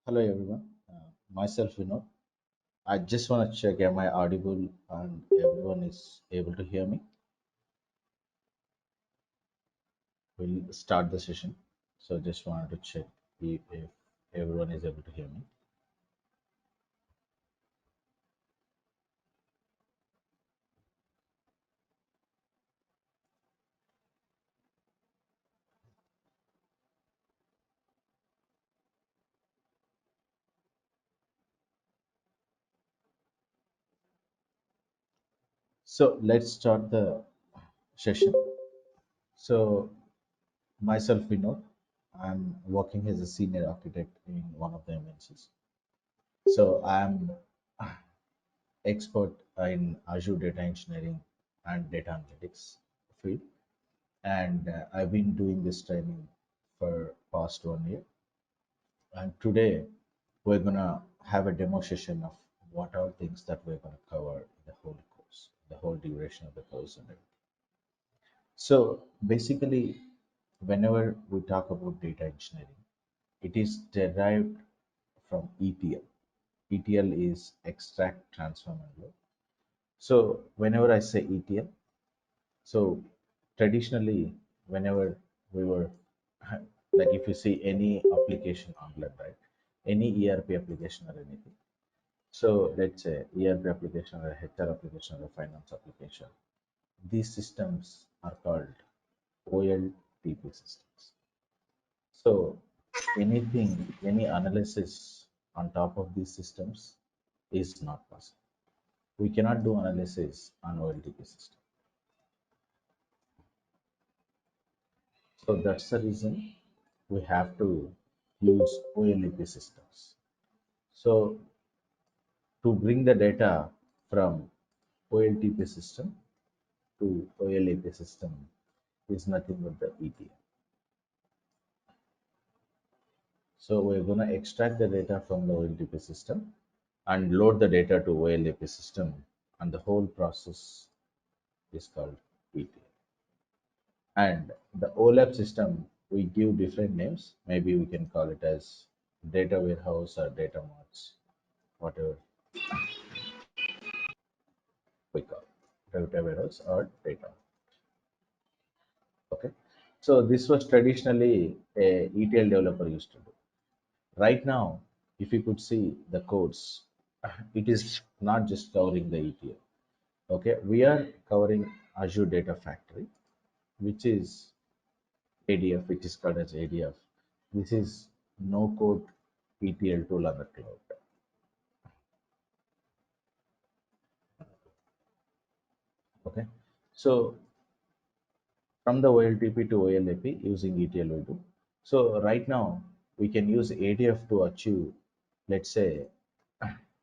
Hello everyone, myself Vinod. I just want to check am I audible and everyone is able to hear me. We'll start the session. So just wanted to check if everyone is able to hear me. So let's start the session. So myself Vinod, I'm working as a senior architect in one of the MNCs. So I'm expert in Azure Data Engineering and Data Analytics field, and I've been doing this training for past 1 year. And today we're gonna have a demo session of what are things that we're gonna cover in the whole course, the whole duration of the course and everything. So basically, whenever we talk about data engineering, it is derived from ETL. ETL is extract, transform, and load. So whenever I say ETL, so traditionally, whenever we were like if you see any application online, right? Any ERP application or anything. So let's say ERP application or HR application or finance application. These systems are called OLTP systems. So anything, any analysis on top of these systems is not possible. We cannot do analysis on OLTP system. So that's the reason we have to use OLTP systems. So to bring the data from OLTP system to OLAP system is nothing but the ETL. So we're going to extract the data from the OLTP system and load the data to OLAP system, and the whole process is called ETL. And the OLAP system, we give different names. Maybe we can call it as data warehouse or data marts, whatever we call it, data warehouse or data. Okay. So this was traditionally a ETL developer used to do. Right now, if you could see the codes, it is not just covering the ETL. Okay, we are covering Azure Data Factory, which is ADF, which is called as ADF. This is no code ETL tool on the cloud. Okay, so from the OLTP to OLAP using ETL we do. So right now we can use ADF to achieve, let's say,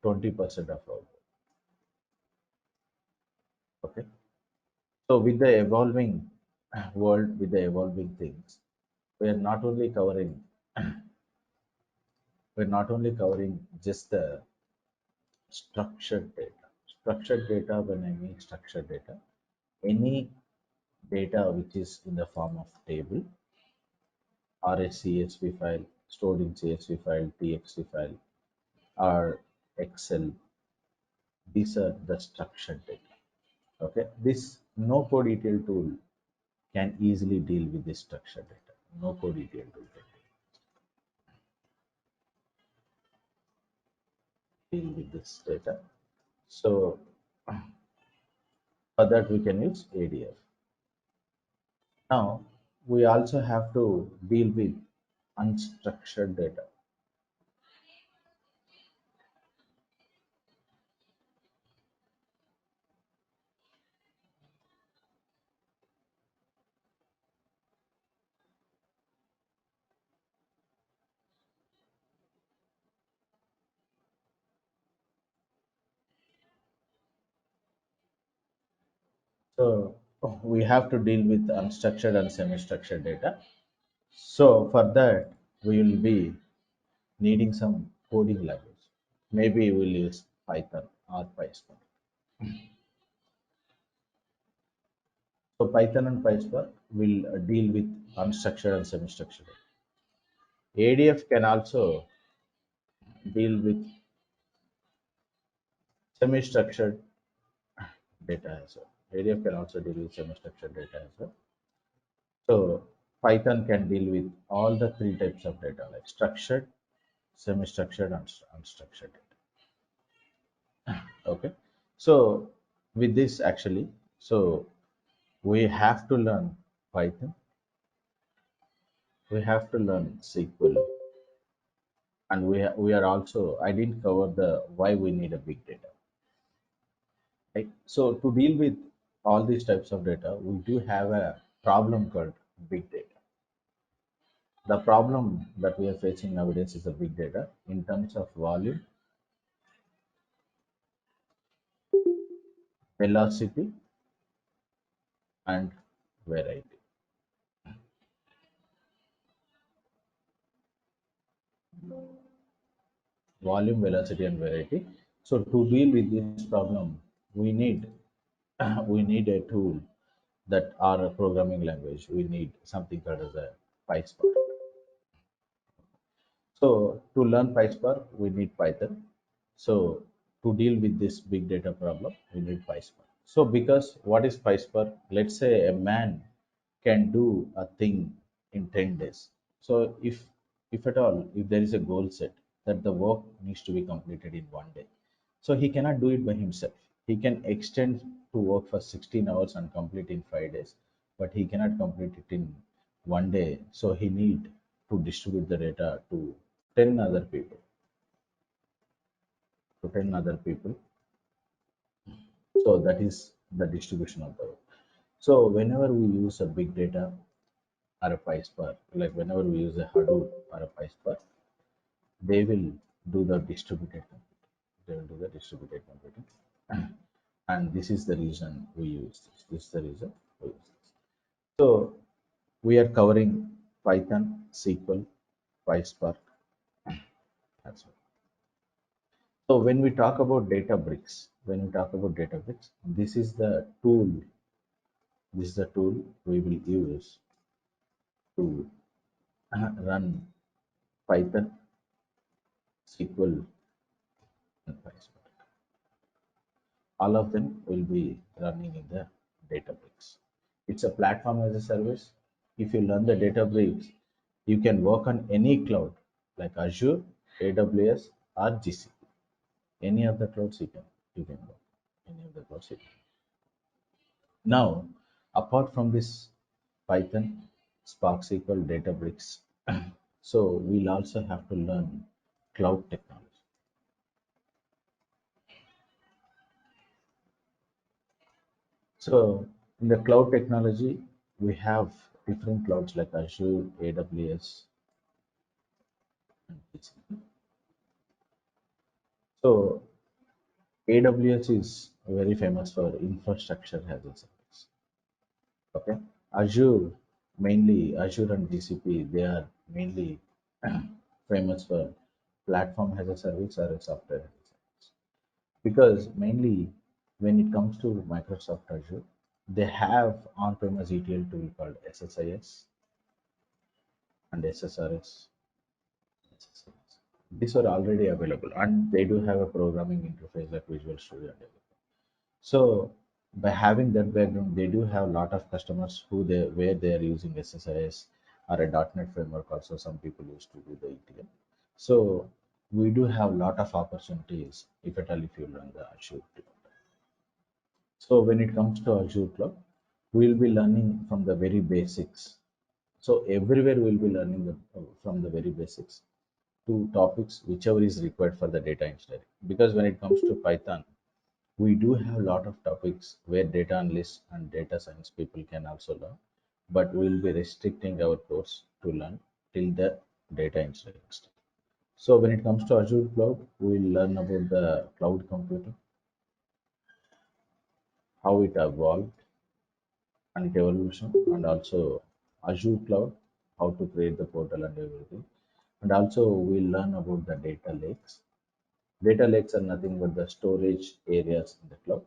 20% of our work. Okay, so with the evolving world, with the evolving things, we are not only covering we're not only covering just the structured data. Structured data, when I mean structured data, any data which is in the form of table or a CSV file, stored in CSV file, TXT file, or Excel, these are the structured data. Okay, this no code ETL tool can easily deal with this structured data. No code ETL tool can deal with this data. So for that we can use ADF. Now we also have to deal with unstructured data. So we have to deal with unstructured and semi-structured data. So for that we will be needing some coding language. Maybe we'll use Python or PySpark. So Python and PySpark will deal with unstructured and semi-structured data. ADF can also deal with semi-structured data as well. ADF can also deal with semi-structured data as well. So Python can deal with all the three types of data like structured, semi-structured, and unstructured data. Okay. So with this actually, so we have to learn Python, we have to learn SQL, and we are also, I didn't cover the why we need a big data. Right? So to deal with all these types of data, we do have a problem called big data. The problem that we are facing nowadays is the big data in terms of volume, velocity, and variety. Volume, velocity, and variety. So to deal with this problem, we need we need a tool that are a programming language. We need something called as a PySpark. So to learn PySpark, we need Python. So to deal with this big data problem, we need PySpark. So because what is PySpark? Let's say a man can do a thing in 10 days. So if at all, if there is a goal set that the work needs to be completed in 1 day, so he cannot do it by himself. He can extend to work for 16 hours and complete in 5 days, but he cannot complete it in 1 day. So he need to distribute the data to 10 other people, to 10 other people. So that is the distribution of the work. So whenever we use a big data or a PySpark, like whenever we use a Hadoop or a PySpark, they will do the distributed computing. They will do the distributed computing. And this is the reason we use this. This is the reason we use this. So we are covering Python, SQL, PySpark as well. So when we talk about Databricks, this is the tool. This is the tool we will use to run Python, SQL, and PySpark. All of them will be running in the Databricks. It's a platform as a service. If you learn the Databricks, you can work on any cloud like Azure, AWS, or GCP. Any of the clouds you can work. Any of the clouds you can. Now, apart from this Python, Spark SQL, Databricks, so we'll also have to learn cloud technology. So in the cloud technology, we have different clouds like Azure, AWS, and GCP. So AWS is very famous for infrastructure as a service. Okay, Azure mainly Azure and GCP they are mainly famous for platform as a service or a software as a service. Because mainly when it comes to Microsoft Azure, they have on-premise ETL tool called SSIS and SSRS. These are already available and they do have a programming interface like Visual Studio and everything. So by having that background, they do have a lot of customers who they where they are using SSIS or a .NET framework. Also, some people used to do the ETL. So we do have a lot of opportunities if at all if you learn the Azure. So when it comes to Azure Cloud, we'll be learning from the very basics. So everywhere we'll be learning from the very basics to topics whichever is required for the data engineering. Because when it comes to Python, we do have a lot of topics where data analysts and data science people can also learn, but we will be restricting our course to learn till the data engineering stage. So when it comes to Azure Cloud, we will learn about the cloud computing, how it evolved and its evolution, and also Azure Cloud, how to create the portal and everything. And also we'll learn about the data lakes. Data lakes are nothing but the storage areas in the cloud.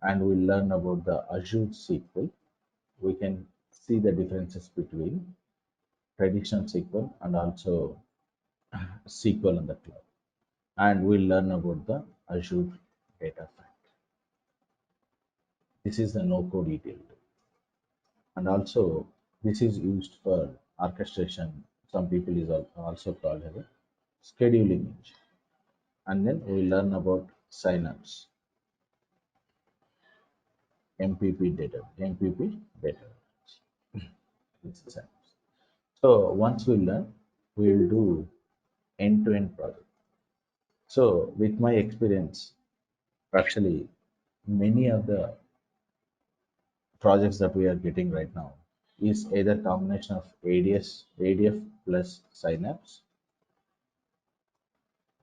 And we'll learn about the Azure SQL. We can see the differences between traditional SQL and also SQL in the cloud. and we'll learn about the Azure Data Factory. This is the no-code ETL tool. And also, this is used for orchestration. Some people is also called as a scheduling engine. And then we learn about Synapse, MPP data. This is Synapse. So once we learn, we'll do end-to-end project. So with my experience, actually, many of the projects that we are getting right now is either combination of ADF plus Synapse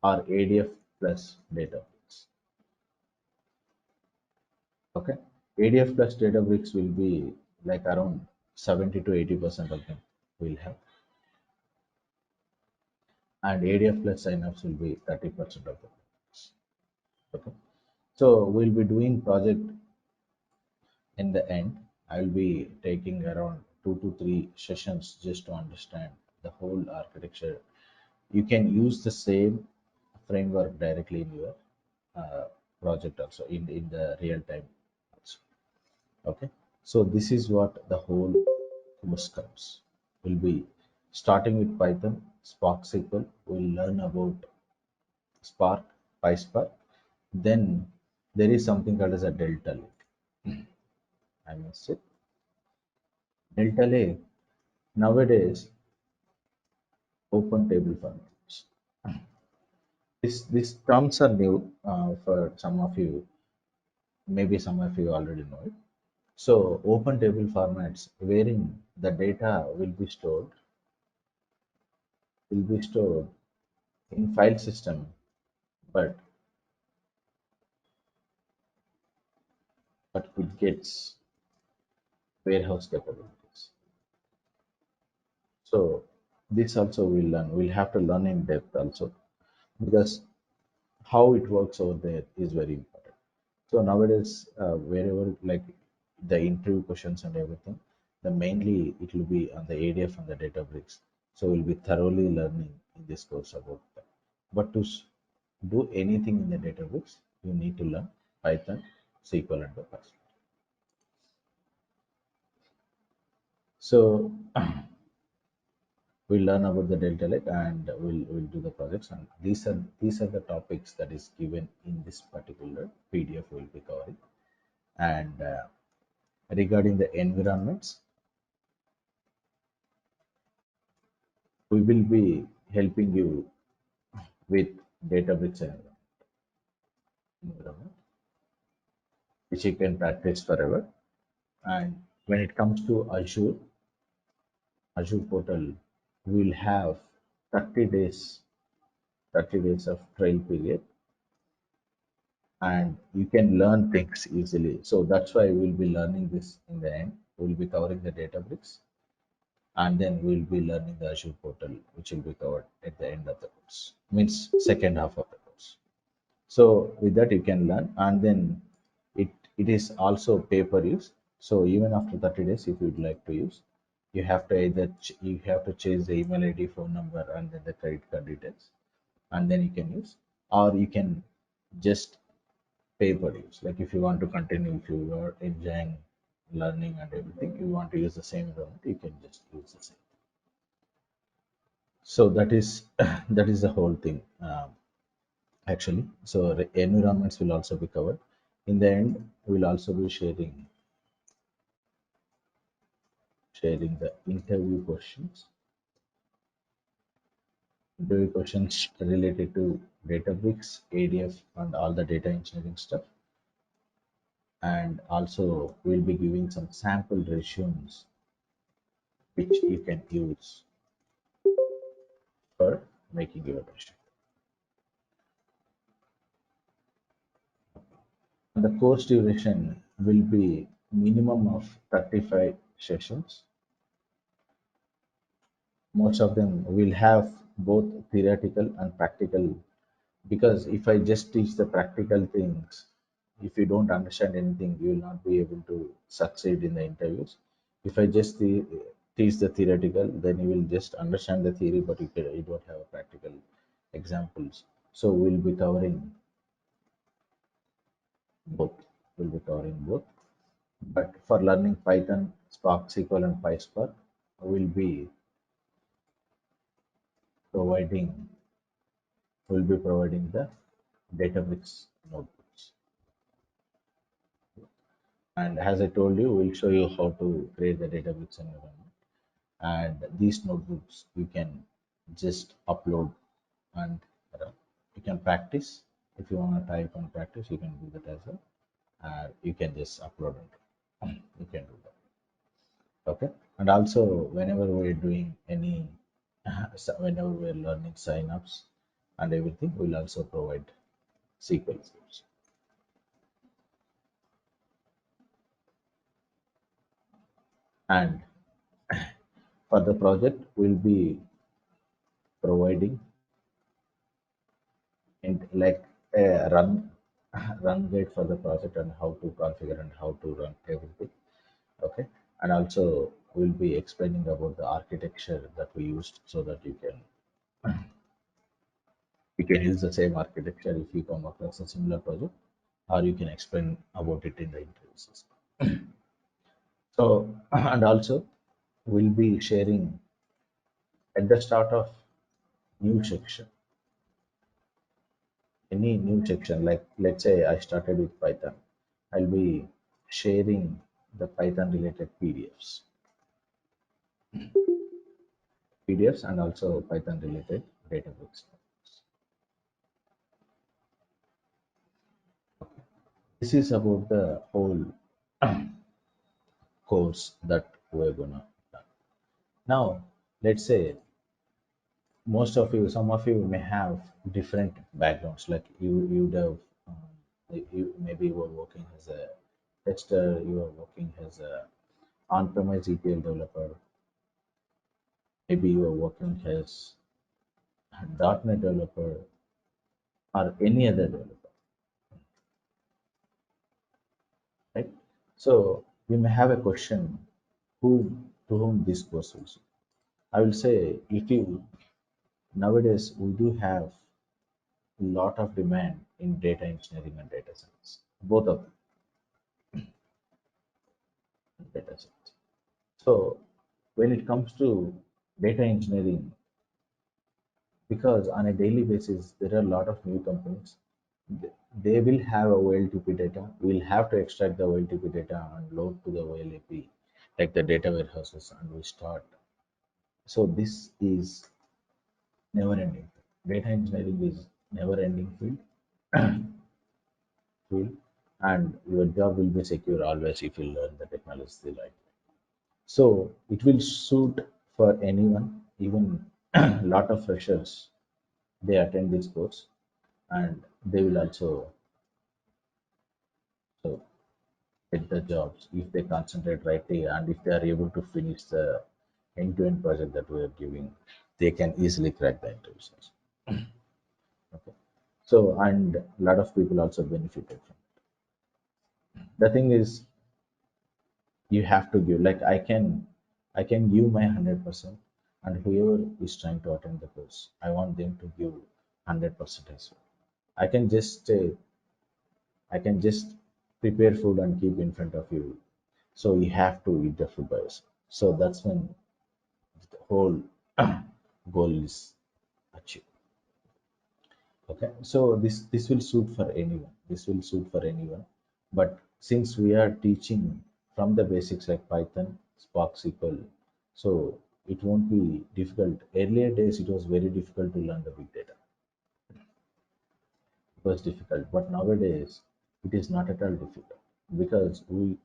or ADF plus Databricks. Okay, ADF plus Databricks will be like around 70 to 80% of them will have, and ADF plus Synapse will be 30% of them. Okay, so we'll be doing project in the end. I'll be taking around 2 to 3 sessions just to understand the whole architecture. You can use the same framework directly in your uh, project also in the real time also. Okay, so this is what the whole course comes. Will be starting with Python, Spark SQL. We'll learn about Spark, PySpark. Then there is something called as a Delta Lake. I must say Delta Lake nowadays open table formats. These terms are new for some of you. Maybe some of you already know it. So open table formats wherein the data will be stored in file system, but it gets warehouse capabilities. So this also we'll learn. We'll have to learn in depth also because how it works over there is very important. So nowadays, wherever like the interview questions and everything, the mainly it will be on the ADF and the Databricks. So we'll be thoroughly learning in this course about that. But to do anything in the Databricks, you need to learn Python, SQL, and the Python. So we'll learn about the Delta Lake and we'll do the projects. And these are the topics that is given in this particular PDF we'll be covering. And regarding the environments, we will be helping you with Databricks environment, which you can practice forever. And when it comes to Azure portal, we'll have 30 days, 30 days of trial period, and you can learn things easily. So that's why we'll be learning this in the end. We'll be covering the Databricks, and then we'll be learning the Azure portal, which will be covered at the end of the course. Means second half of the course. So with that you can learn, and then it is also pay per use. So even after 30 days, if you'd like to use, you have to you have to change the email ID, phone number, and then the credit card details, and then you can use, or you can just pay per use. Like if you want to continue, if you are enjoying learning and everything, you want to use the same environment, you can just use the same. So that is that is the whole thing. Actually, so the environments will also be covered. In the end, we'll also be sharing the interview questions related to Databricks, ADF, and all the data engineering stuff. And also, we'll be giving some sample resumes which you can use for making your resume. And the course duration will be minimum of 35 sessions. Most of them will have both theoretical and practical, because if I just teach the practical things, if you don't understand anything, you will not be able to succeed in the interviews. If I just teach the theoretical, then you will just understand the theory, but you don't have practical examples. So we'll be covering both. We'll be covering both. But for learning Python, Spark SQL, and PySpark, we'll be providing the Databricks notebooks. And as I told you, we'll show you how to create the Databricks environment. And these notebooks you can just upload and run. You can practice. If you want to type and practice, you can do that as well. You can just upload it. You can do that. Okay. And also, whenever we're doing any, whenever we're learning signups and everything, we'll also provide sequels. And for the project, we'll be providing in like a run guide for the project and how to configure and how to run everything. Okay. And also, we'll be explaining about the architecture that we used so that you can use the same architecture if you come across a similar project, or you can explain about it in the interviews. So, and also, we'll be sharing at the start of new section, any new section, like let's say I started with Python, I'll be sharing the Python related PDFs and also Python related database. This is about the whole course that we're gonna learn. Now, let's say some of you may have different backgrounds. Like you would have, maybe you were working as a tester, you were working as a on-premise ETL developer, maybe you were working as a .NET developer or any other developer, right? So you may have a question, who to whom this course will suit. I will say, if you nowadays we do have a lot of demand in data engineering and data science, both of them, data science. So when it comes to data engineering, because on a daily basis there are a lot of new companies, they will have a OLTP data. We'll have to extract the OLTP data and load to the OLAP, like the data warehouses, and we start. So this is never ending. Data engineering is never ending field, and your job will be secure always if you learn the technology the right way. So it will suit for anyone, even a lot of freshers, they attend this course and they will also so get the jobs if they concentrate rightly and if they are able to finish the end-to-end project that we are giving, they can easily crack the interviews. Okay. So and a lot of people also benefited from it. The thing is, you have to give, like I can give my 100%, and whoever is trying to attend the course, I want them to give 100% as well. I can just say, I can just prepare food and keep in front of you. So you have to eat the food by yourself. So that's when the whole goal is achieved. Okay. So this will suit for anyone. This will suit for anyone. But since we are teaching from the basics like Python, Spark SQL, so it won't be difficult. Earlier days it was very difficult to learn the big data. Was difficult, but nowadays it is not at all difficult because we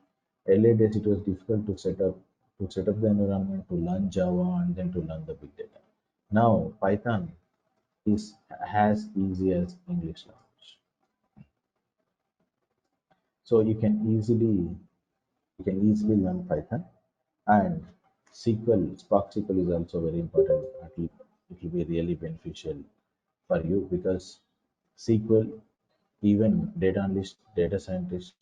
earlier days it was difficult to set up the environment, to learn Java and then to learn the big data. Now Python is as easy as English language, so you can easily learn Python, and Spark SQL is also very important. It will be really beneficial for you because SQL, even data analysts, data scientists,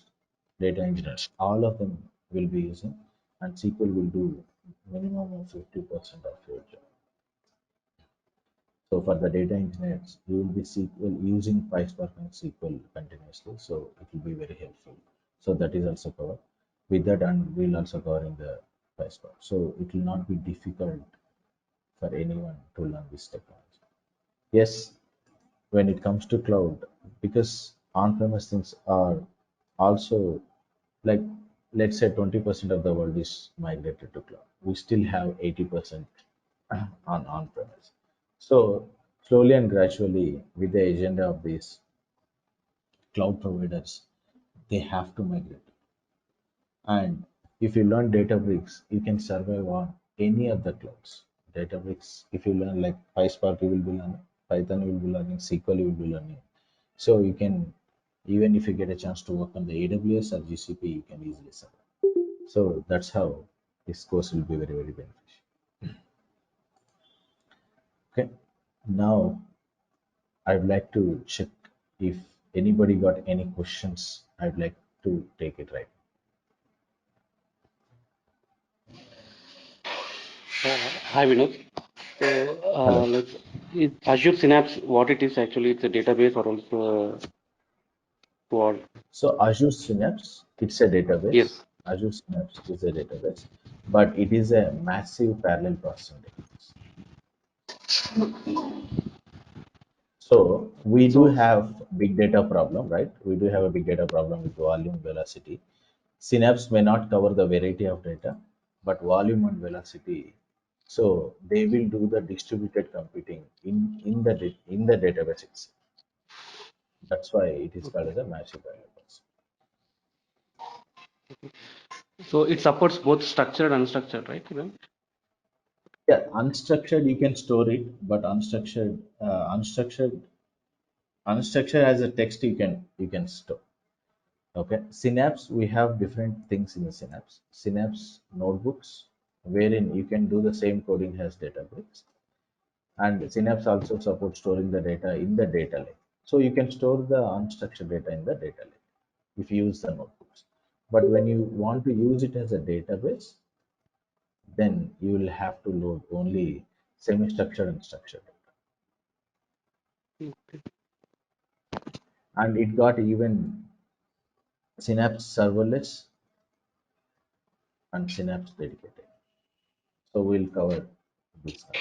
data engineers, all of them will be using, and SQL will do minimum of 50% of your job. So for the data engineers, you will be SQL using PySpark and SQL continuously. So it will be very helpful. So that is also covered with that, and we'll also cover in the PySpark. So it will not be difficult for anyone to learn this technology. Yes, when it comes to cloud, because on-premise things are also like, let's say 20% of the world is migrated to cloud. We still have 80% on-premise. So slowly and gradually, with the agenda of these cloud providers, they have to migrate. And if you learn Databricks, you can survive on any of the clouds. Databricks, if you learn like PySpark, you will be learning Python, you will be learning SQL, you will be learning. So you can, even if you get a chance to work on the AWS or GCP, you can easily survive. So that's how this course will be very, very beneficial. Okay. Now I'd like to check if anybody got any questions. I'd like to take it right. Hi Vinod. So, Hello. is Azure Synapse what it is actually? It's a database or also what? So Azure Synapse, it's a database. Yes. Azure Synapse is a database, but it is a massive parallel processing database. So we do So, have big data problem, right? We do have a big data problem with volume, velocity. Synapse may not cover the variety of data, but volume and velocity. So they will do the distributed computing in the database itself. That's why it is called okay. as a massive parallel processing. So it supports both structured and unstructured, right? Even? Yeah, unstructured you can store it, but unstructured as a text you can store. Okay, Synapse, we have different things in the Synapse. Synapse notebooks, wherein you can do the same coding as Databricks, and Synapse also supports storing the data in the data lake. So you can store the unstructured data in the data lake if you use the notebooks. But when you want to use it as a database, then you will have to load only semi-structured and structured data. And it got even Synapse serverless and Synapse dedicated. So we'll cover this now.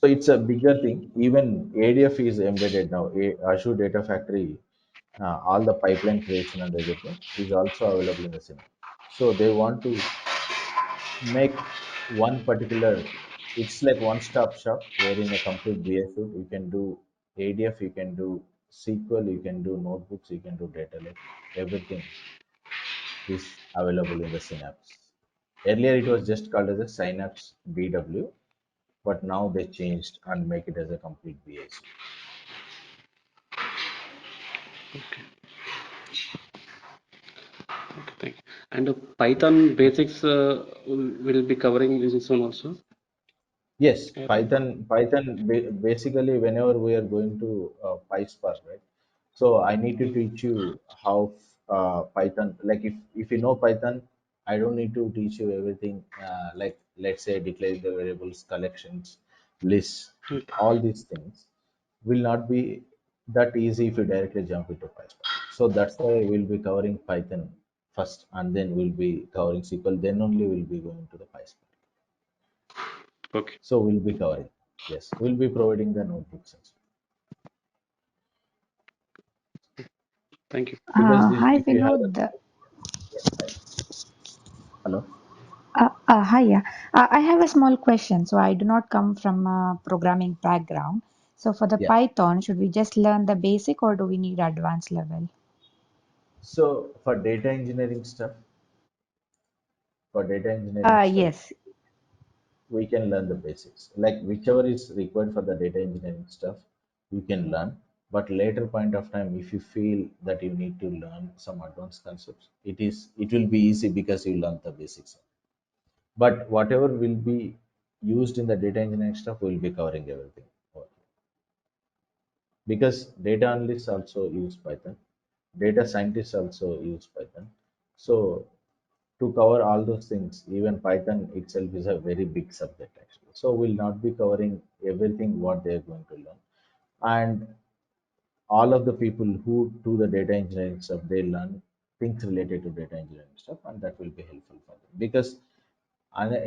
So it's a bigger thing. Even ADF is embedded now. Azure Data Factory, all the pipeline creation and everything is also available in the Synapse. So they want to make one particular. It's like one-stop shop wherein a complete BA suite you can do ADF, you can do SQL, you can do notebooks, you can do data lake. Everything is available in the Synapse. Earlier it was just called as a Synapse BW, but now they changed and make it as a complete BA suite. Okay, thank you. And the Python basics will be covering this one also. Yes, Yeah. Basically whenever we are going to PySpark, right? So I need to teach you how Python, like if you know Python, I don't need to teach you everything. Like let's say declaring the variables, collections, lists, Okay. all these things will not be that easy if you directly jump into PySpark. So that's why we'll be covering Python first, and then we'll be covering SQL. Then only we'll be going to the PySpark. Okay. So we'll be covering. Yes, we'll be providing the notebooks as well. Thank you. Because Hi if you have Vinod. yeah, hi. Hello. Hi, yeah. I have a small question. So I do not come from a programming background. So for the Yeah. Python, should we just learn the basic or do we need advanced level? So for data engineering stuff, Yes. we can learn the basics. Like whichever is required for the data engineering stuff, you can learn. But later point of time, if you feel that you need to learn some advanced concepts, it will be easy because you learn the basics. But whatever will be used in the data engineering stuff, we'll be covering everything. Because data analysts also use Python, data scientists also use Python. So to cover all those things, even Python itself is a very big subject actually. So we'll not be covering everything what they're going to learn. And all of the people who do the data engineering stuff, they learn things related to data engineering stuff, and that will be helpful for them because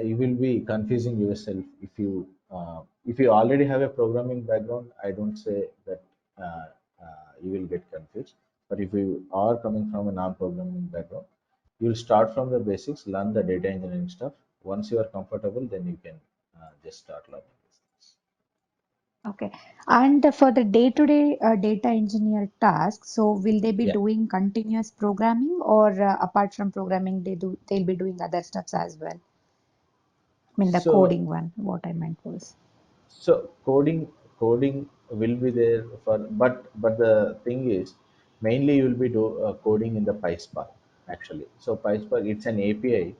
you will be confusing yourself if you already have a programming background. I don't say that uh, you will get confused, but if you are coming from a non-programming background, you will start from the basics, learn the data engineering stuff. Once you are comfortable, then you can just start learning these things. Okay. And for the day-to-day data engineer tasks, so will they be Yeah. doing continuous programming, or apart from programming, they'll be doing other stuffs as well? I mean, the So coding one, what I meant was. So coding will be there for, but the thing is, mainly you will be coding in the PySpark actually. So PySpark, it's an API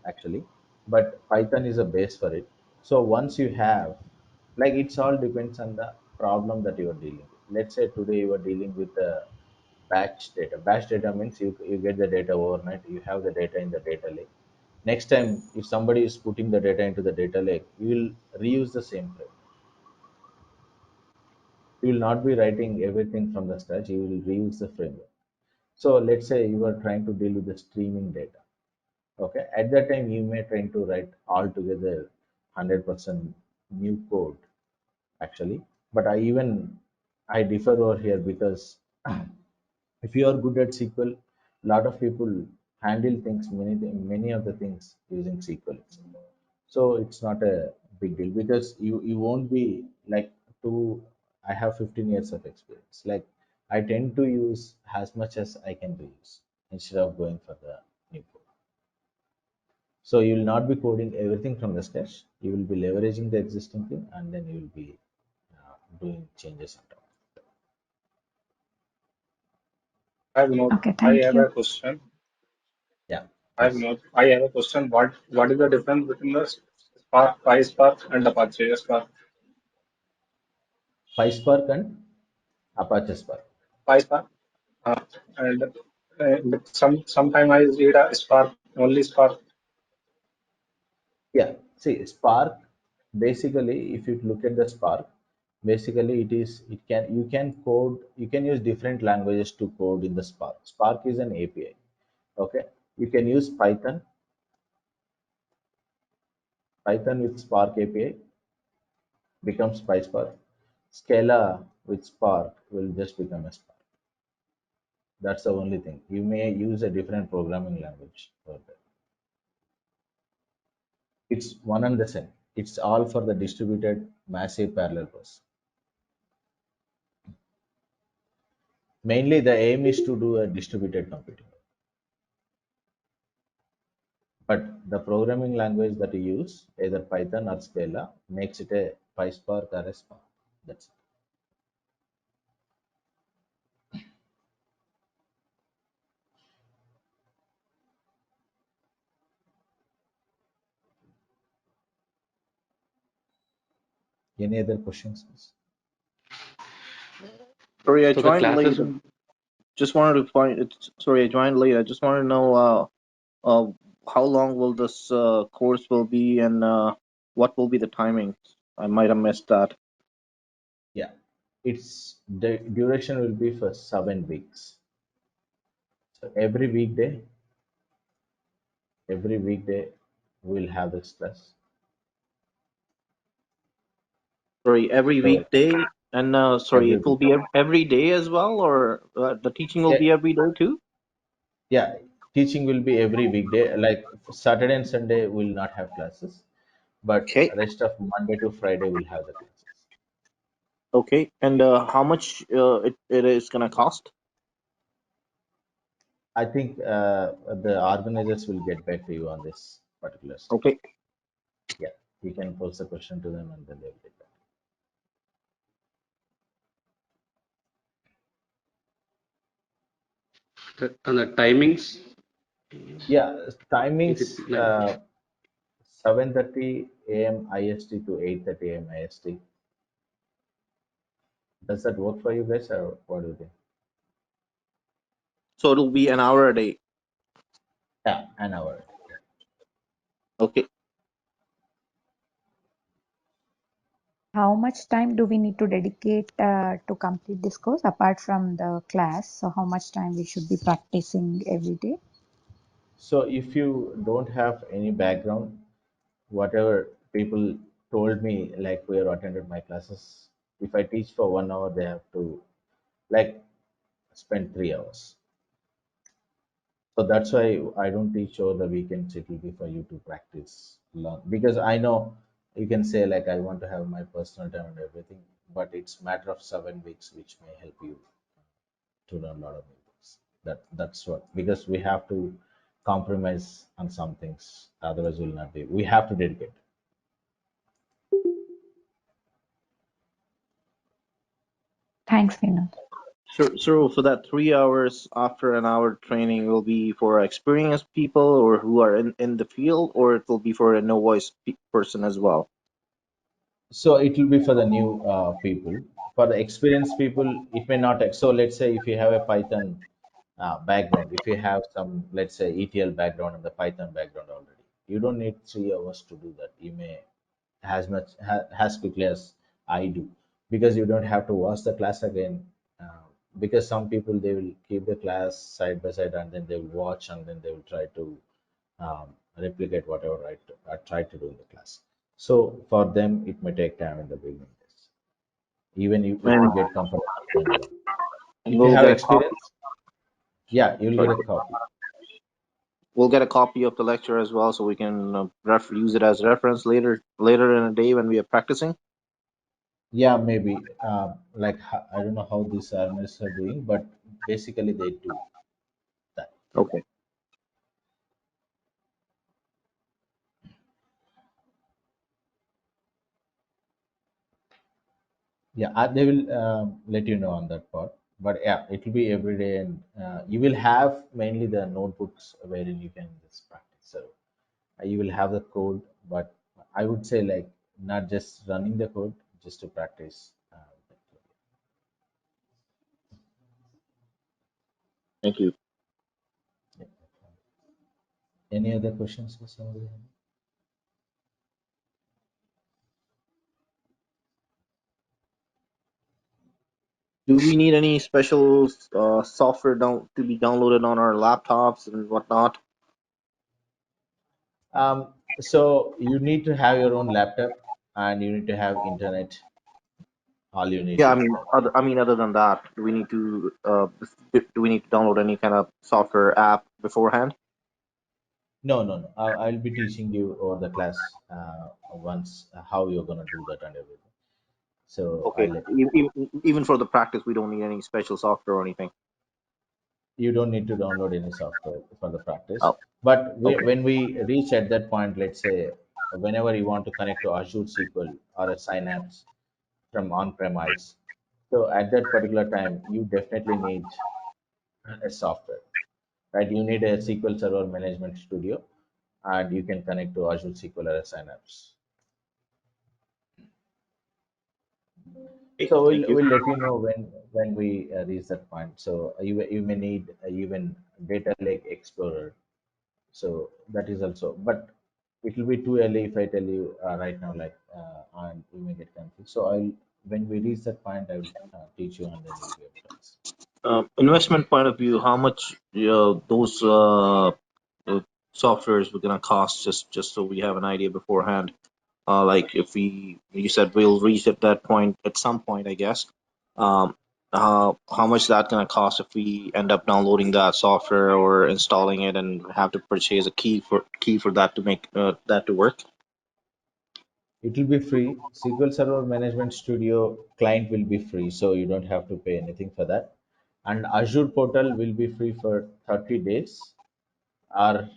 actually, but Python is a base for it. So once you have, like, it's all depends on the problem that you are dealing with. Let's say today you are dealing with the batch data. Batch data means you get the data overnight. You have the data in the data lake. Next time, if somebody is putting the data into the data lake, you will reuse the same frame. You will not be writing everything from the scratch. You will reuse the framework. So let's say you are trying to deal with the streaming data. Okay, at that time you may try to write altogether 100% new code actually. But I differ over here because if you are good at SQL, a lot of people handle things, many of the things using SQL itself. So it's not a big deal because you won't be like to. I have 15 years of experience. Like, I tend to use as much as I can reuse instead of going for the new code. So you will not be coding everything from the scratch. You will be leveraging the existing thing, and then you will be doing changes on top. Okay, I thank have a you. question. Yeah, please. I have a question. What is the difference between the Spark, PySpark, and Apache Spark? PySpark and Apache Spark. PySpark, uh, and sometime I read a Spark, only Spark. Yeah, see, Spark, basically, if you look at the Spark, basically it can, you can code, you can use different languages to code in the Spark. Spark is an API. Okay, you can use Python with Spark API becomes PySpark. Scala with Spark will just become a Spark. That's the only thing. You may use a different programming language for that. It's one and the same. It's all for the distributed massive parallel processing. Mainly, the aim is to do a distributed computing. But the programming language that you use, either Python or Scala, makes it a PySpark or a Spark. That's it. Any other questions? Sorry, I So the joined late classes, and just wanted to find it. Sorry, I joined late. I just wanted to know how long will this course will be, and what will be the timing? I might have missed that. Yeah. Its the duration will be for 7 weeks. So every weekday we'll have this class. Sorry, every So weekday, and sorry, every it will week. be every day as well, or the teaching will Yeah, be every day too? yeah. Teaching will be every weekday. Like Saturday and Sunday will not have classes, but Okay, rest of Monday to Friday will have the classes. okay, and how much it is gonna cost? I think the organizers will get back to you on this particular stuff. Okay, Yeah, you can pose the question to them and then they'll get back. and the timings, Yeah, is timings it like 7:30 a.m. IST to 8:30 a.m. IST. Does that work for you guys, or what do you think? so it'll be an hour a day. Yeah, an hour. Yeah. Okay. How much time do we need to dedicate to complete this course apart from the class? So how much time we should be practicing every day? So if you don't have any background, whatever people told me, like who have attended my classes, if I teach for 1 hour, they have to like spend 3 hours. So that's why I don't teach over the weekends. It will be for you to practice, learn. Because I know you can say like I want to have my personal time and everything, but it's matter of 7 weeks, which may help you to learn a lot of new things. That's what, because we have to compromise on some things. Otherwise, we'll not be. We have to dedicate. Thanks, Vinod. So that 3 hours after an hour training will be for experienced people or who are in the field, or it will be for a no voice person as well. So it will be for the new people. For the experienced people, it may not. So let's say if you have a Python background, if you have some, let's say ETL background and the Python background already, you don't need 3 hours to do that. You may as quickly as I do, because you don't have to watch the class again. Because some people they will keep the class side by side and then they will watch and then they will try to replicate whatever I tried to do in the class. So for them, it may take time in the beginning. Yes. Even if And you get comfortable going along. If you we'll have get a copy. experience, yeah, you'll get Sorry. a copy. We'll get a copy of the lecture as well, so we can use it as reference later in the day when we are practicing. Yeah, maybe. I don't know how these analysts are doing, but basically they do that. Okay. Yeah, they will let you know on that part. But yeah, it will be every day, and you will have mainly the notebooks wherein you can just practice. So you will have the code, but I would say like not just running the code, just to practice. Thank you. Yeah. Any other questions for somebody? Do we need any special software to be downloaded on our laptops and whatnot? So you need to have your own laptop and you need to have internet. All you need Yeah, to do that. other than that, do we need to download any kind of software app beforehand? No, no, no. I'll be teaching you over the class once how you're gonna do that and everything. So Okay. I'll let Even for the practice, we don't need any special software or anything. you don't need to download any software for the practice. Oh, But okay. when we reach at that point, let's say whenever you want to connect to Azure SQL or a Synapse from on-premise, so at that particular time, you definitely need a software, right? You need a SQL Server Management Studio, and you can connect to Azure SQL or a Synapse. Okay, So thank you. we'll let you know when we reach that point. So you may need even Data Lake Explorer. So that is also, but it will be too early if I tell you right now, and you may get confused. So I'll when we reach that point, I will teach you, and then you'll be able to answer. Investment point of view, how much those uh, softwares were gonna cost? Just so we have an idea beforehand. Like if you said we'll reach at that point at some point, I guess. Um, how much that gonna cost if we end up downloading that software or installing it and have to purchase a key for that to make that to work? It will be free. SQL Server Management Studio client will be free, so you don't have to pay anything for that. And Azure Portal will be free for 30 days or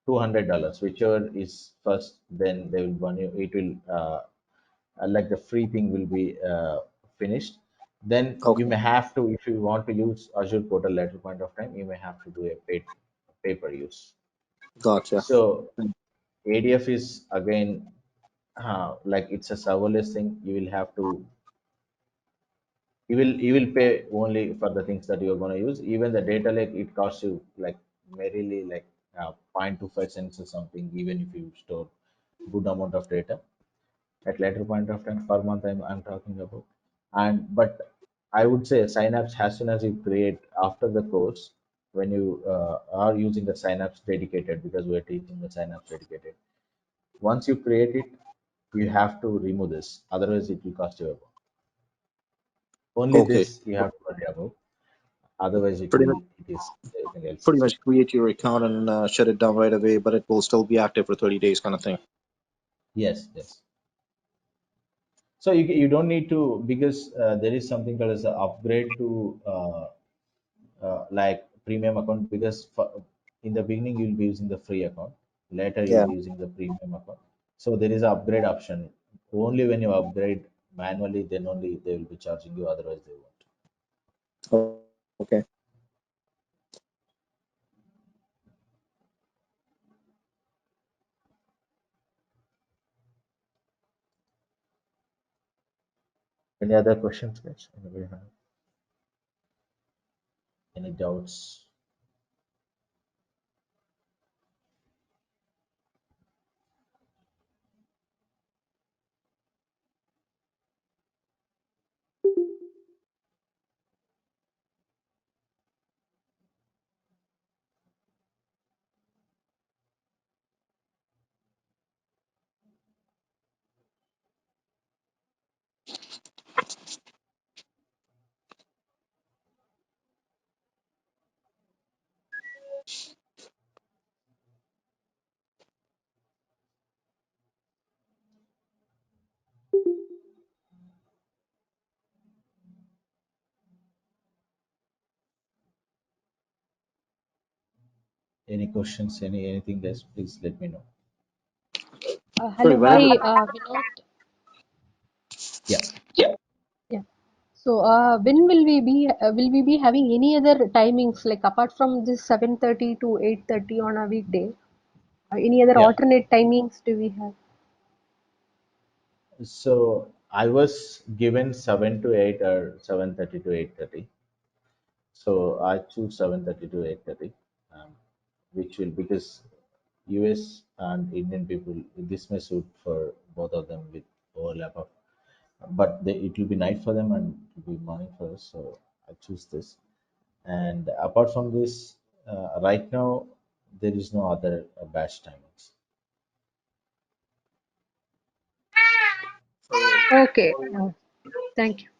$200, whichever is first. Then they will burn you. It will like the free thing will be finished. Then you Okay, may have to, if you want to use Azure Portal later point of time, you may have to do a paid pay per use. gotcha. So ADF is again like it's a serverless thing. You will have to you will pay only for the things that you're going to use. Even the data lake, it costs you like merely like 0.25 cents or something, even if you store good amount of data at later point of time per month. I'm talking about. And but I would say Synapse, as soon as you create after the course, when you are using the Synapse dedicated, because we're teaching the Synapse dedicated, once you create it, you have to remove this, otherwise it will cost you a lot. Only Okay. this you have to worry about, otherwise Pretty much, it is everything else pretty is much create your account and shut it down right away, but it will still be active for 30 days, kind of thing. yes, yes. So you don't need to, because there is something called as an upgrade to like premium account, because in the beginning you'll be using the free account, later you'll Yeah. be using the premium account. So there is an upgrade option. Only when you upgrade manually, then only they will be charging you, otherwise they won't. Okay. Any other questions, guys? Anybody have any doubts? Any questions? Anything, guys? Please let me know. Sorry, Hello, when hi, is it? Vinod. Yeah. Yeah. So, will we be having any other timings like apart from this 7:30 to 8:30 on a weekday? Any other Yeah. alternate timings do we have? So I was given 7 to 8 or 7:30 to 8:30. So I choose 7:30 to 8:30, which will, because US and Indian people, this may suit for both of them with overlap of, but it will be night for them and it will be morning for us. So I choose this. And apart from this, right now there is no other batch timings. Okay, thank you.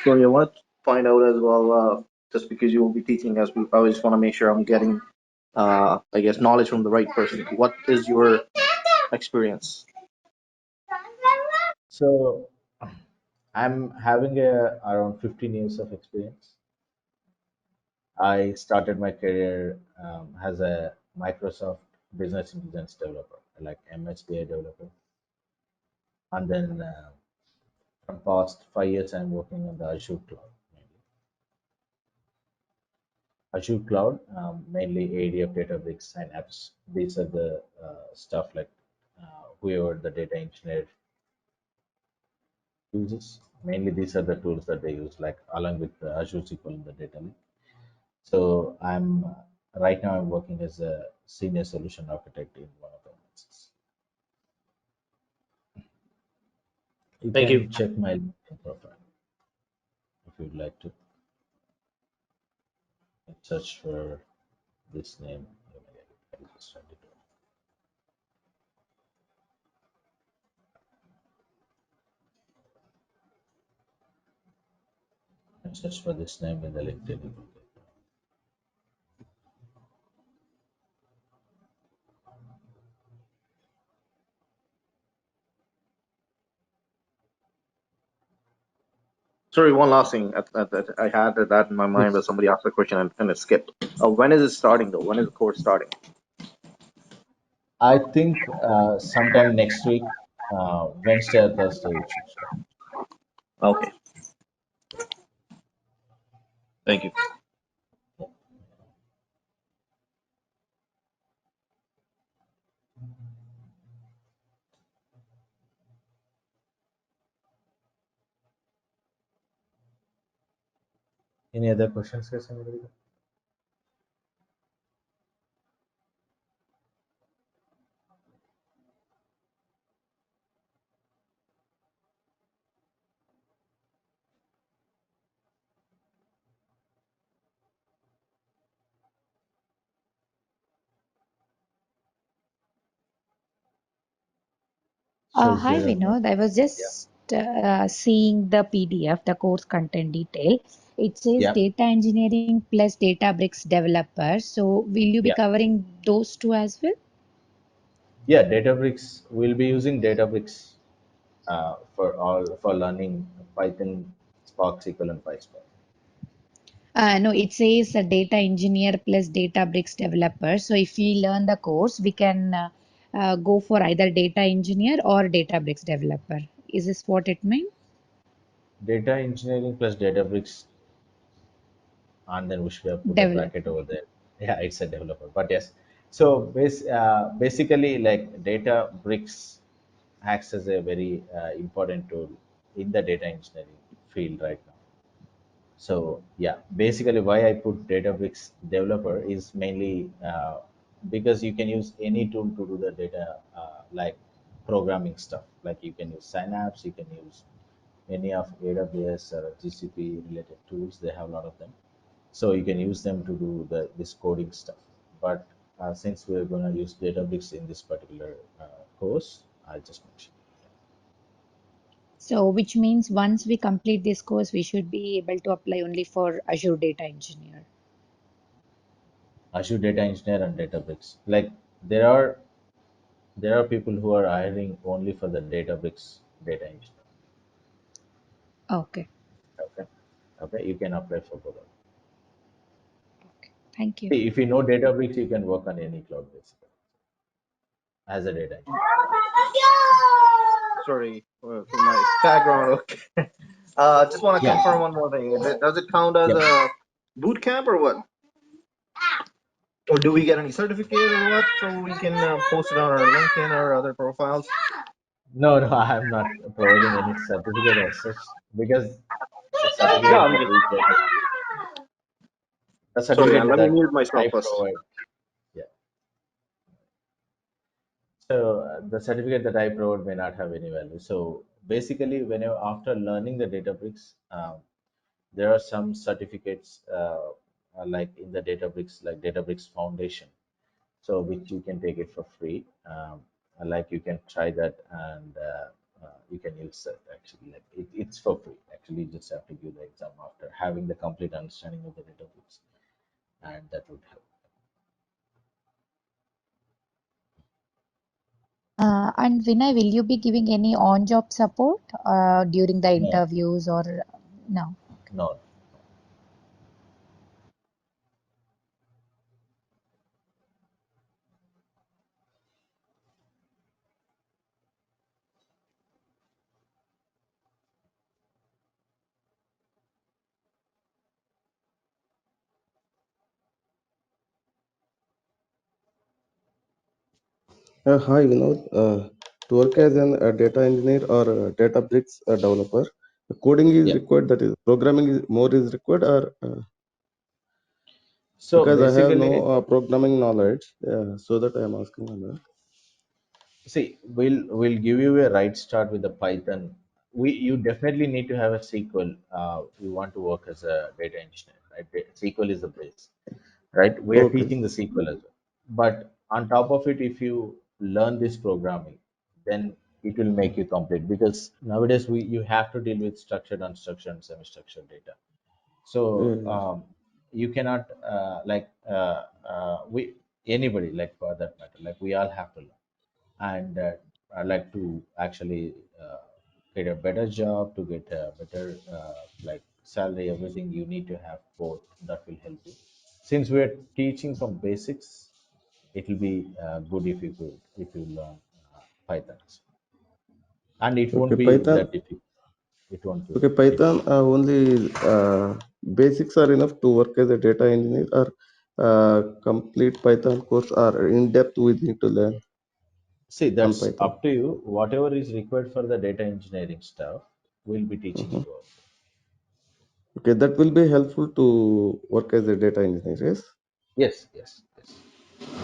Sorry, I want to find out as well, just because you will be teaching us, I just want to make sure I'm getting, I guess, knowledge from the right person. What is your experience? So I'm having around 15 years of experience. I started my career as a Microsoft Business Intelligence developer, like MSBI developer, and then from past 5 years, I'm working on the Azure cloud. Mainly. Azure cloud, mainly ADF, Databricks, and apps. These are the stuff like whoever the data engineer uses. Mainly, these are the tools that they use, like along with the Azure SQL in the data lake. So I'm right now I'm working as a senior solution architect in one of the businesses. You Thank you. can check my LinkedIn profile if you'd like to, and search for this name. You may get it. I'll just send it over. And search for this name in the LinkedIn. You will get it. Sorry, one last thing that I had that in my mind, but Yes, somebody asked a question and it skipped. When is it starting though? When is the course starting? I think sometime next week, Wednesday or Thursday, it should start. Okay, thank you. Yeah. Any other questions, guys? Anybody? So is Hi there a Vinod, I was yeah, just seeing the PDF, the course content detail. It says yeah, data engineering plus Databricks developer. So will you be yeah, covering those two as well? yeah? Databricks. We'll be using Databricks for learning Python, Spark SQL, and PySpark. No, it says a data engineer plus Databricks developer. So if we learn the course, we can go for either data engineer or Databricks developer. Is this what it means? Data engineering plus Databricks, and then we should have put a bracket Developer. over there. Yeah, it's a developer. But yes, so basically, like Databricks acts as a very important tool in the data engineering field right now. So yeah, basically why I put Databricks developer is mainly because you can use any tool to do the data like programming stuff. Like you can use Synapse, you can use any of AWS or GCP related tools. They have a lot of them, so you can use them to do this coding stuff. But since we're going to use Databricks in this particular course, I just mentioned So which means once we complete this course, we should be able to apply only for Azure Data Engineer. Azure Data Engineer and Databricks. Like there are there are people who are hiring only for the Databricks data engineer. Okay. Okay, okay, you can apply for both. Okay. Thank you. See, if you know Databricks, you can work on any cloud basically as a data engineer. Sorry for my background. Okay. Just want to Yeah, confirm one more thing. Does it count as yeah. a boot camp or what? Or do we get any certificate or what? So we can post it on our LinkedIn or other profiles. No, no, I'm not providing any certificate as such because the Yeah, certificate I'm that just we provide, the sorry. certificate Let me that mute I myself first. provide, yeah. So the certificate that I provide may not have any value. So basically, when you after learning the Databricks, there are some certificates like in the Databricks, like Databricks Foundation, so which you can take it for free. Like you can try that, and you can use that actually. Like it's for free. Actually, you just have to give the exam after having the complete understanding of the Databricks, and that would help. And Vinay, will you be giving any on-job support during the No, interviews or no? no. Hi Vinod. To work as an data engineer or Databricks developer, coding is Yeah. required. That is, programming is more is required, or So because I have no basically, programming knowledge, so that I am asking on that. see, we'll give you a right start with the Python. You definitely need to have a SQL. You want to work as a data engineer, right? SQL is the base, right? We are Okay. teaching the SQL as well. But on top of it, if you learn this programming, then it will make you complete because nowadays you have to deal with structured, unstructured, and semi-structured data. So Yes. you cannot we anybody like for that matter, like we all have to learn, and I like to actually get a better job, to get a better like salary, everything. You need to have both. That will help you. Since we're teaching from basics, it will be good if you learn Python, and it won't Okay. be Python. that difficult. It won't be Okay. difficult. Python only basics are enough to work as a data engineer, or complete Python course or in depth we need to learn See, on that's Python. up to you. Whatever is required for the data engineering stuff, we'll be teaching Mhm. you out. Okay, that will be helpful to work as a data engineer. Yes. Yes, yes, yes.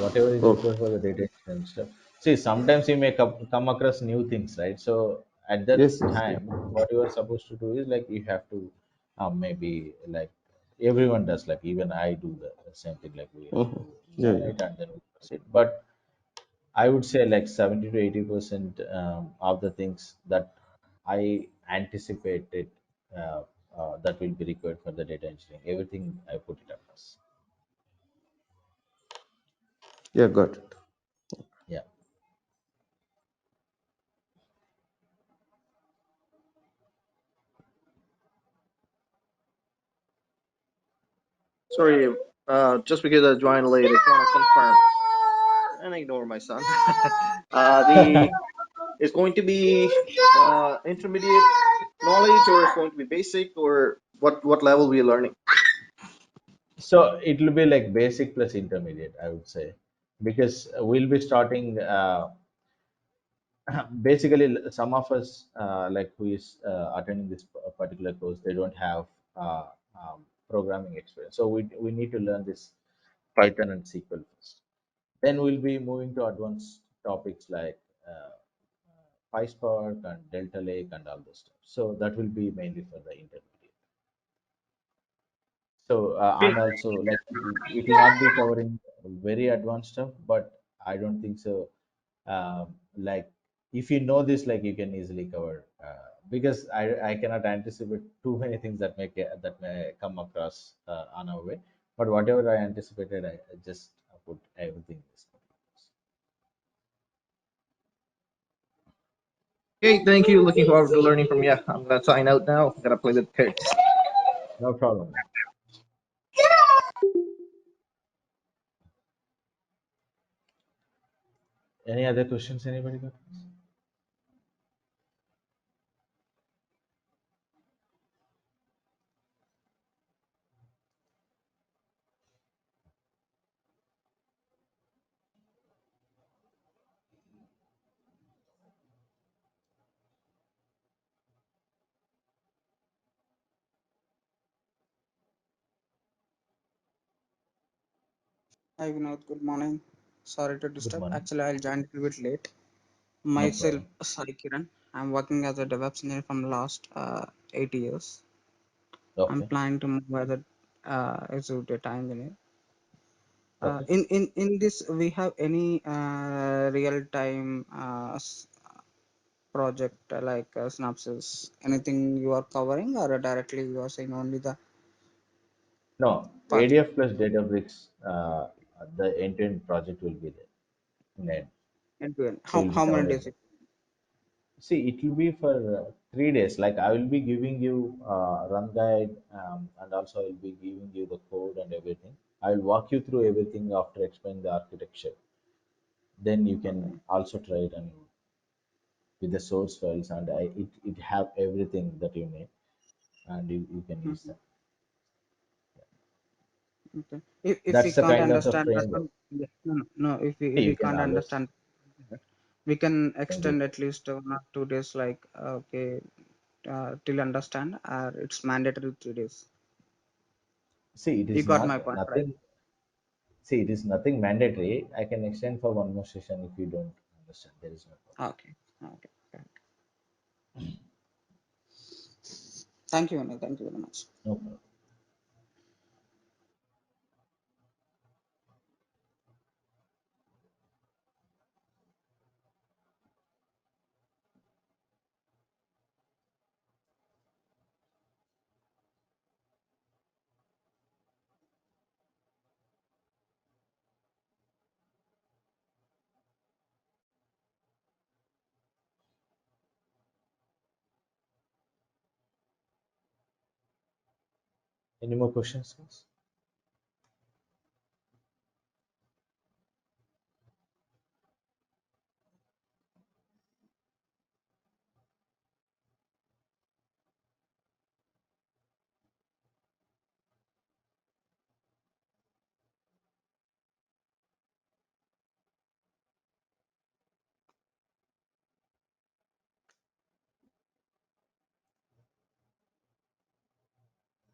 Whatever is Okay. required for the data engineering stuff. See, sometimes you may come across new things, right? So at that Yes. Yes. Yes. time, what you are supposed to do is like you have to maybe like everyone does, like even I do the same thing, like we have Mhm. to Yeah. learn Yeah. it and then we proceed. But I would say like 70 to 80% of the things that I anticipated that will be required for the data engineering. Everything I put it across. Yeah, got it. Yeah. Sorry, just because I joined late, I just want to confirm and ignore my son. The It's going to be intermediate knowledge, or it's going to be basic, or what level we are learning? So it will be like basic plus intermediate, I would say, because we'll be starting. Basically, some of us, like who is attending this particular course, they don't have uh, programming experience. So we need to learn this Python and SQL first. Then we'll be moving to advanced topics like PySpark and Delta Lake and all those stuff. So that will be mainly for the intermediate. So Okay. and also like it will not be covering very advanced stuff, but I don't think so. Like if you know this, like you can easily cover because I cannot anticipate too many things that that may come across on our way. But whatever I anticipated, I just put everything in this. Okay, thank you. Looking forward to learning from you. I'm gonna sign out now. Gotta play the cards. No problem. Any other questions? Anybody got? Hi Vinod, good morning. Sorry to Good disturb. morning. Actually, I'll join a little bit late. No Myself, problem. Sai Kiran. I'm working as a DevOps engineer from the last 8 years. I'm Okay. planning to move as a Azure Data Engineer. Okay. In this, we have any real-time project like synopsis? Anything you are covering, or directly you are saying only the No, part ADF plus Databricks, the end-to-end project will be there in end. end to end? So How you'll be how many covered days? everything. See, it will be for 3 days. Like I will be giving you run guide, and also I will be giving you the code and everything. I will walk you through everything after explaining the architecture. Then you can Okay. also try it and with the source files, and it have everything that you need, and you can use Mhm. them. Okay. If we That's the can't kind of the understand that framework. one, yeah, no. If You we can can't always understand, we can send it. extend at least 1 or 2 days. Like okay, till understand. It's mandatory 3 days. See, it You is got my not point, right? nothing. See, it is nothing mandatory. I can extend for one more session if you don't understand. There is no problem. Okay. Okay. Okay. Thank you, Vinay. Thank you very much. No problem. Any more questions, guys?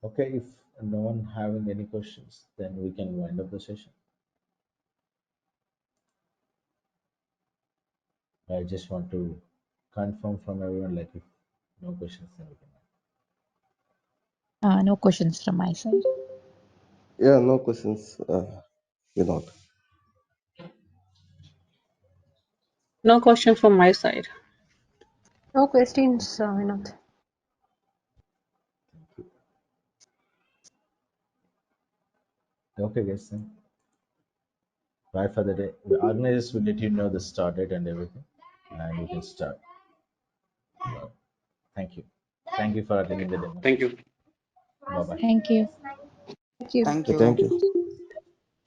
Okay, if no one having any questions, then we can wind up the session. I just want to confirm from everyone, like if no questions, then we can. No questions from my side. Yeah, no questions, Vinod. No question from my side. No questions, Vinod. Okay, guys, then bye for the day. The organizers will let you know the start date and everything, and you can start. Thank you. Thank you for attending the Thank demonstration. you. Bye bye. Thank you. Thank you. Thank Okay, you. thank you.